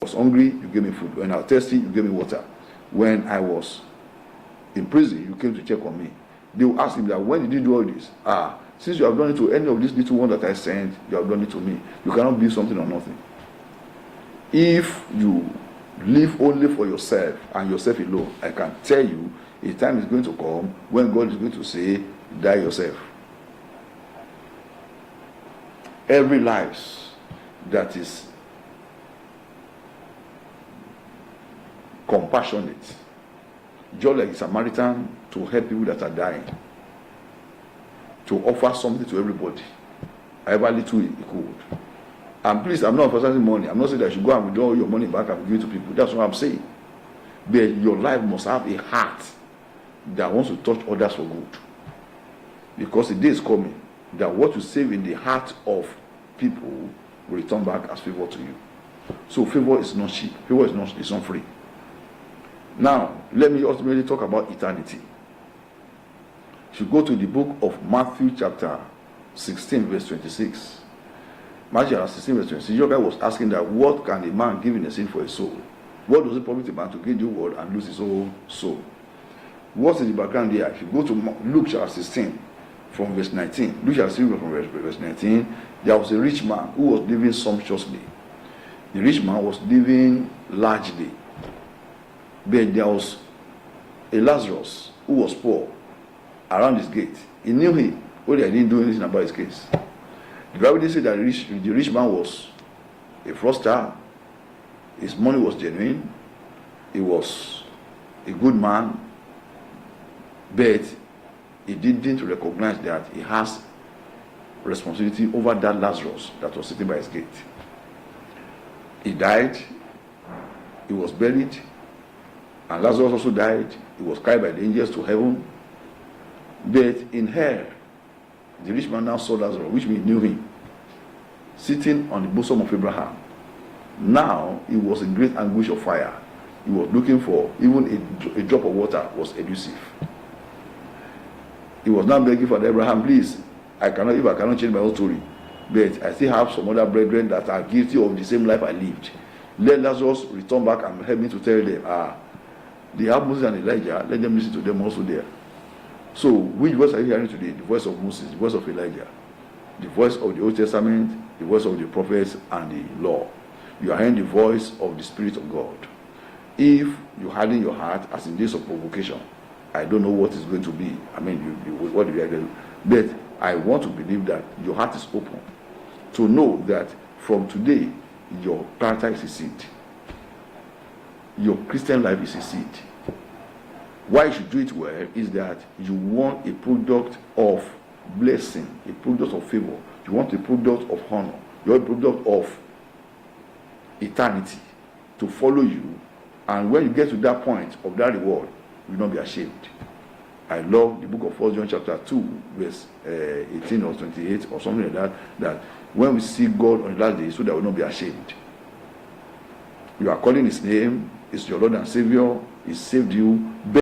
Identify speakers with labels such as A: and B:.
A: was hungry, you gave me food. When I was thirsty, you gave me water. When I was in prison, you came to check on me. They will ask him that, when did you do all this? Since you have done it to any of these little ones that I sent, you have done it to me. You cannot believe something or nothing. If you live only for yourself and yourself alone, I can tell you, a time is going to come when God is going to say, die yourself. Every life that is compassionate, just like a Samaritan, to help people that are dying, to offer something to everybody, however little he could. And please, I'm not emphasizing money. I'm not saying that you should go and withdraw your money back and give it to people. That's what I'm saying. But your life must have a heart that wants to touch others for good. Because the day is coming that what you save in the heart of people will return back as favor to you. So favor is not cheap. Favor is not free. Now, let me ultimately talk about eternity. If you go to the book of Matthew chapter 16 verse 26. Matthew chapter 16 verse 26. Your guy was asking that, what can a man give in a sin for his soul? What does it profit a man to gain the world and lose his own soul? What's in the background there? If you go to Luke chapter 16 from verse 19. Luke chapter 16 from verse 19. There was a rich man who was living sumptuously. The rich man was living largely. But there was a Lazarus who was poor around his gate. He knew him, but he didn't do anything about his case. The Bible didn't say that the rich man was a fraudster. His money was genuine. He was a good man. But he didn't recognize that he has responsibility over that Lazarus that was sitting by his gate. He died. He was buried. And Lazarus also died. He was carried by the angels to heaven. But in hell, the rich man now saw Lazarus, which means knew him, sitting on the bosom of Abraham. Now he was in great anguish of fire. He was looking for even a drop of water was elusive. He was now begging for Abraham, please, if I cannot change my own story, but I still have some other brethren that are guilty of the same life I lived. Let Lazarus return back and help me to tell them, they have Moses and Elijah, let them listen to them also there. So, which voice are you hearing today? The voice of Moses, the voice of Elijah, the voice of the Old Testament, the voice of the prophets and the law. You are hearing the voice of the Spirit of God. If you harden your heart, as in days of provocation, I don't know what is going to be. What do you do? But I want to believe that your heart is open to know that from today, your character is a seed. Your Christian life is a seed. Why you should do it well is that you want a product of blessing, a product of favor. You want a product of honor. You want a product of eternity to follow you. And when you get to that point of that reward, you will not be ashamed. I love the book of 1 John chapter 2, verse 18 or 28 or something like that, that when we see God on the last day, so that we will not be ashamed. You are calling his name, it's your Lord and Savior, he saved you.